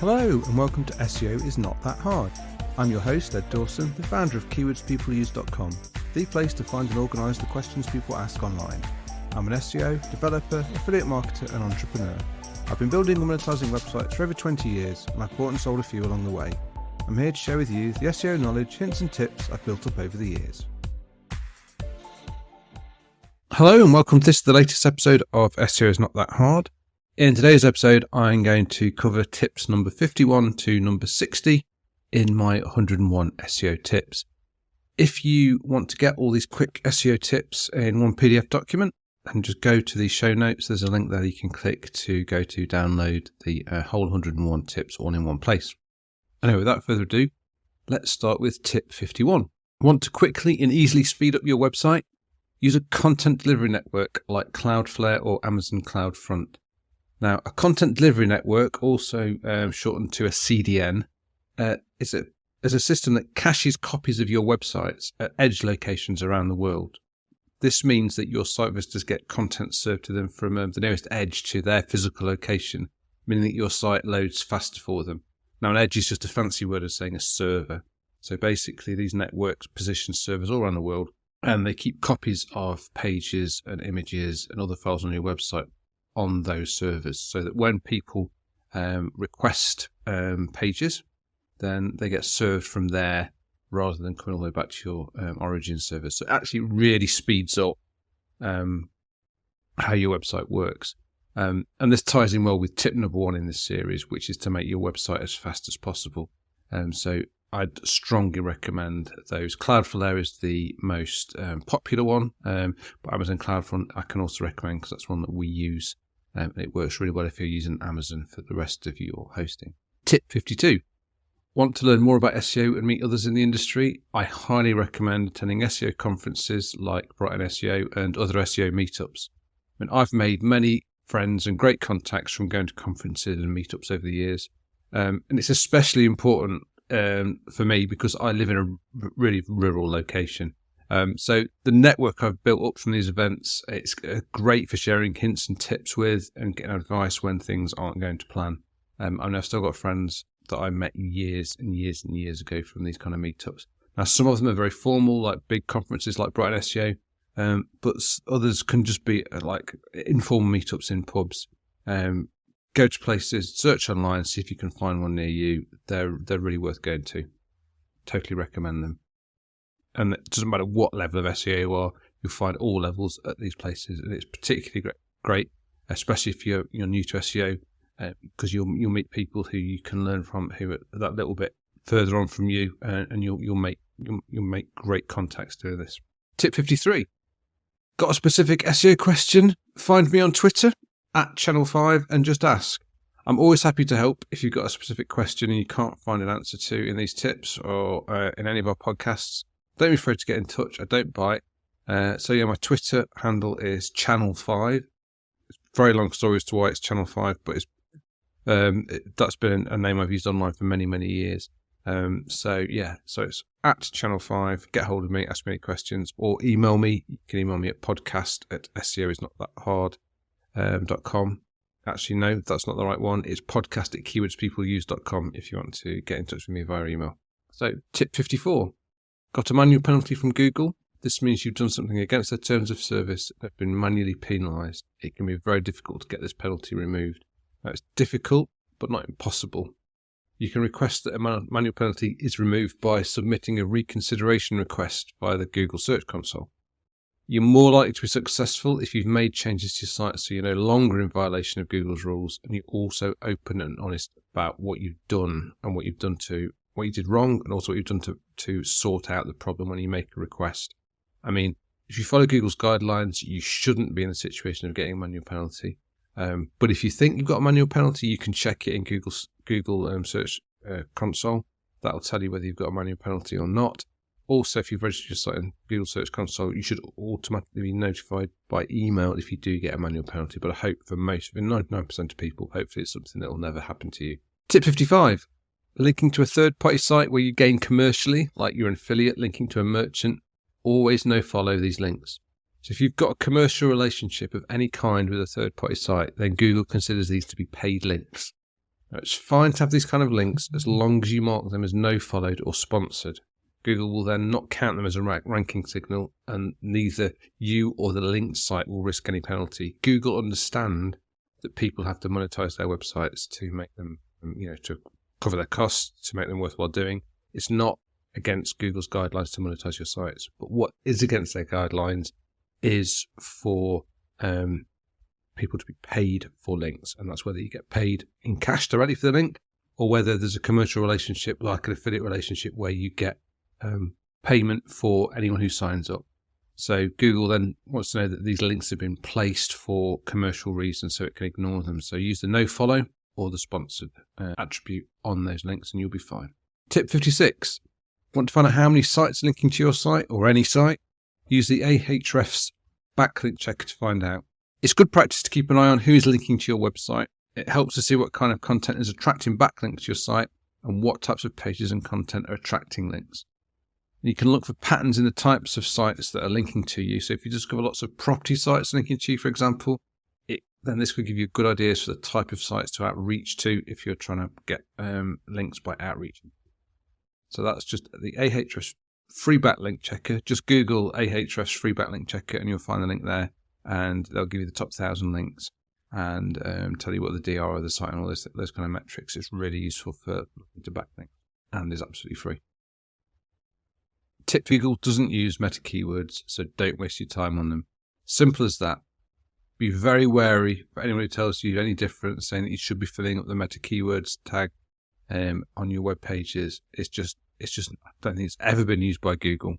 Hello and welcome to SEO is Not That Hard. I'm your host, Ed Dawson, the founder of keywordspeopleuse.com, the place to find and organise the questions people ask online. I'm an SEO, developer, affiliate marketer and entrepreneur. I've been building and monetising websites for over 20 years and I've bought and sold a few along the way. I'm here to share with you the SEO knowledge, hints and tips I've built up over the years. Hello and welcome to the latest episode of SEO is Not That Hard. In today's episode, I'm going to cover tips number 51 to number 60 in my 101 SEO tips. If you want to get all these quick SEO tips in one PDF document, then just go to the show notes. There's a link there you can click to go to download the whole 101 tips all in one place. Anyway, without further ado, let's start with tip 51. Want to quickly and easily speed up your website? Use a content delivery network like Cloudflare or Amazon CloudFront. Now, a content delivery network, also shortened to a CDN, is a system that caches copies of your websites at edge locations around the world. This means that your site visitors get content served to them from the nearest edge to their physical location, meaning that your site loads faster for them. Now, an edge is just a fancy word of saying a server. So basically, these networks position servers all around the world, and they keep copies of pages and images and other files on your website on those servers, so that when people request pages, then they get served from there rather than coming all the way back to your origin server. So it actually really speeds up how your website works. And this ties in well with tip number 1 in this series, which is to make your website as fast as possible. So I'd strongly recommend those. Cloudflare is the most popular one, but Amazon CloudFront I can also recommend because that's one that we use. It works really well if you're using Amazon for the rest of your hosting. Tip 52. Want to learn more about SEO and meet others in the industry? I highly recommend attending SEO conferences like Brighton SEO and other SEO meetups. I mean, I've made many friends and great contacts from going to conferences and meetups over the years. And it's especially important for me because I live in a really rural location. So the network I've built up from these events, it's great for sharing hints and tips with and getting advice when things aren't going to plan. And I've still got friends that I met years and years and years ago from these kind of meetups. Now, some of them are very formal, like big conferences like Brighton SEO, but others can just be like informal meetups in pubs. Go to places, search online, see if you can find one near you. They're really worth going to. Totally recommend them. And it doesn't matter what level of SEO you are, you'll find all levels at these places. And it's particularly great, especially if you're new to SEO, because you'll meet people who you can learn from who are that little bit further on from you, and you'll make great contacts doing this. Tip 53. Got a specific SEO question? Find me on Twitter @Channel5 and just ask. I'm always happy to help if you've got a specific question and you can't find an answer to in these tips or in any of our podcasts. Don't be afraid to get in touch. I don't bite. So yeah, my Twitter handle is Channel5. It's a very long story as to why it's Channel5, but that's been a name I've used online for many, many years. So it's @Channel5. Get hold of me, ask me any questions, or email me. You can email me at podcast@seoisnotthathard.com. Actually, no, that's not the right one. It's podcast@keywordspeopleuse.com if you want to get in touch with me via email. So tip 54. Got a manual penalty from Google? This means you've done something against their terms of service and have been manually penalised. It can be very difficult to get this penalty removed. Now, it's difficult, but not impossible. You can request that a manual penalty is removed by submitting a reconsideration request via the Google Search Console. You're more likely to be successful if you've made changes to your site so you're no longer in violation of Google's rules, and you're also open and honest about what you've done and what you did wrong, and also what you've done to sort out the problem when you make a request. I mean, if you follow Google's guidelines, you shouldn't be in the situation of getting a manual penalty. But if you think you've got a manual penalty, you can check it in Google Search Console. That'll tell you whether you've got a manual penalty or not. Also, if you've registered your site in Google Search Console, you should automatically be notified by email if you do get a manual penalty. But I hope for 99% of people, hopefully it's something that will never happen to you. Tip 55. Linking to a third-party site where you gain commercially, like you're an affiliate linking to a merchant, always no-follow these links. So if you've got a commercial relationship of any kind with a third-party site, then Google considers these to be paid links. Now, it's fine to have these kind of links as long as you mark them as no followed or sponsored. Google will then not count them as a ranking signal, and neither you or the linked site will risk any penalty. Google understand that people have to monetize their websites to make them, to cover their costs, to make them worthwhile doing. It's not against Google's guidelines to monetize your sites, but what is against their guidelines is for people to be paid for links, and that's whether you get paid in cash directly for the link, or whether there's a commercial relationship like an affiliate relationship where you get payment for anyone who signs up. So Google then wants to know that these links have been placed for commercial reasons, so it can ignore them. So use the no follow or the sponsored attribute on those links and you'll be fine. Tip 56. Want to find out how many sites are linking to your site or any site? Use the Ahrefs backlink checker to find out. It's good practice to keep an eye on who is linking to your website. It helps to see what kind of content is attracting backlinks to your site and what types of pages and content are attracting links. You can look for patterns in the types of sites that are linking to you. So if you discover lots of property sites linking to you, for example, then this could give you good ideas for the type of sites to outreach to if you're trying to get links by outreaching. So that's just the Ahrefs free backlink checker. Just Google Ahrefs free backlink checker and you'll find the link there, and they'll give you the top 1,000 links and tell you what the DR of the site and all those kind of metrics. It's really useful for looking to backlink and is absolutely free. Tip: Google doesn't use meta keywords, so don't waste your time on them. Simple as that. Be very wary for anyone who tells you any different, saying that you should be filling up the meta keywords tag on your web pages. It's just I don't think it's ever been used by Google,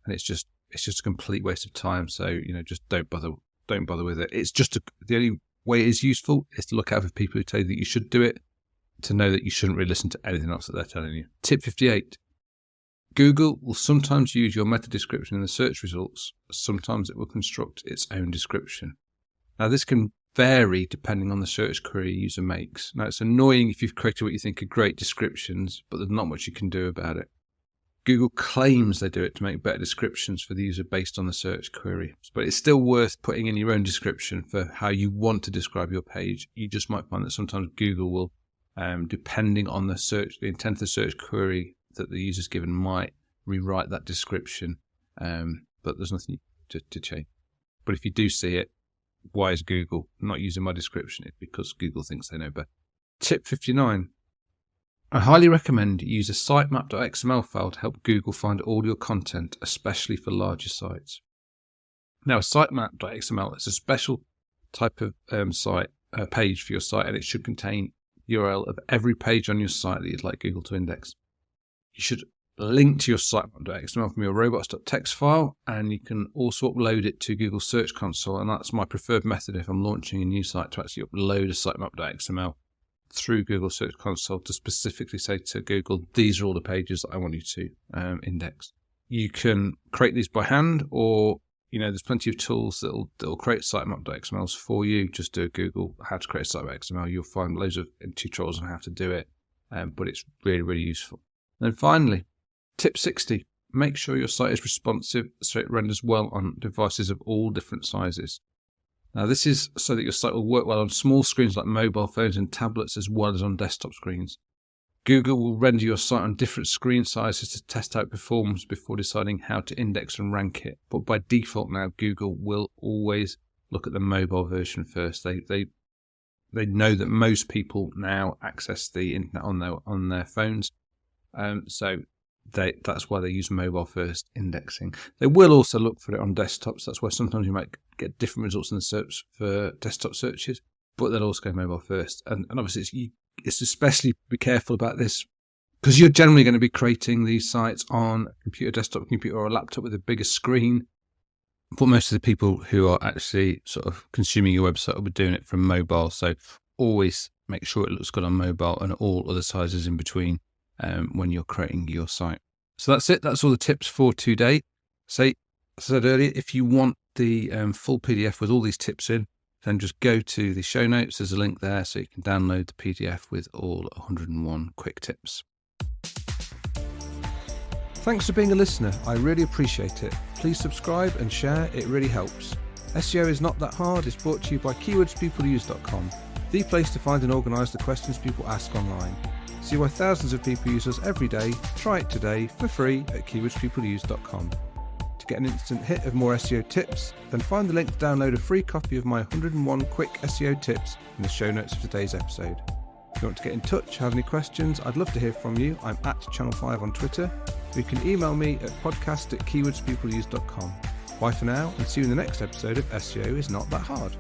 and it's just a complete waste of time. So just don't bother with it. It's just the only way it is useful is to look out for people who tell you that you should do it, to know that you shouldn't really listen to anything else that they're telling you. Tip 58. Google will sometimes use your meta description in the search results. Sometimes it will construct its own description. Now, this can vary depending on the search query a user makes. Now, it's annoying if you've created what you think are great descriptions, but there's not much you can do about it. Google claims they do it to make better descriptions for the user based on the search query, but it's still worth putting in your own description for how you want to describe your page. You just might find that sometimes Google will, depending on the intent of the search query that the user's given, might rewrite that description, but there's nothing to change. But if you do see it, why is Google not using my description? It's because Google thinks they know better. Tip 59. I highly recommend you use a sitemap.xml file to help Google find all your content, especially for larger sites. Now, a sitemap.xml is a special type of page for your site, and it should contain the URL of every page on your site that you'd like Google to index. You should link to your sitemap.xml from your robots.txt file, and you can also upload it to Google Search Console, and that's my preferred method if I'm launching a new site, to actually upload a sitemap.xml through Google Search Console to specifically say to Google, these are all the pages that I want you to index. You can create these by hand, or there's plenty of tools that'll create sitemap.xmls for you. Just do a Google how to create a sitemap.xml. You'll find loads of tutorials on how to do it, but it's really, really useful. And then finally, tip 60, make sure your site is responsive so it renders well on devices of all different sizes. Now, this is so that your site will work well on small screens like mobile phones and tablets, as well as on desktop screens. Google will render your site on different screen sizes to test how it performs before deciding how to index and rank it. But by default now, Google will always look at the mobile version first. They know that most people now access the internet on their phones. So that's why they use mobile first indexing. They will also look for it on desktops. That's why sometimes you might get different results in the search for desktop searches, but they'll also go mobile first. And obviously it's especially be careful about this because you're generally going to be creating these sites on a computer, desktop computer, or a laptop with a bigger screen. But most of the people who are actually sort of consuming your website will be doing it from mobile. So always make sure it looks good on mobile and all other sizes in between when you're creating your site. So that's it. That's all the tips for today. So, as I said earlier, if you want the full PDF with all these tips in, then just go to the show notes. There's a link there so you can download the PDF with all 101 quick tips. Thanks for being a listener. I really appreciate it. Please subscribe and share. It really helps. SEO is not that hard. It's brought to you by keywordspeopleuse.com. the place to find and organise the questions people ask online. See why thousands of people use us every day. Try it today for free at keywordspeopleuse.com. To get an instant hit of more SEO tips, then find the link to download a free copy of my 101 quick SEO tips in the show notes of today's episode. If you want to get in touch, have any questions, I'd love to hear from you. I'm at Channel5 on Twitter. You can email me at podcast@keywordspeopleuse.com. Bye for now, and see you in the next episode of SEO is Not That Hard.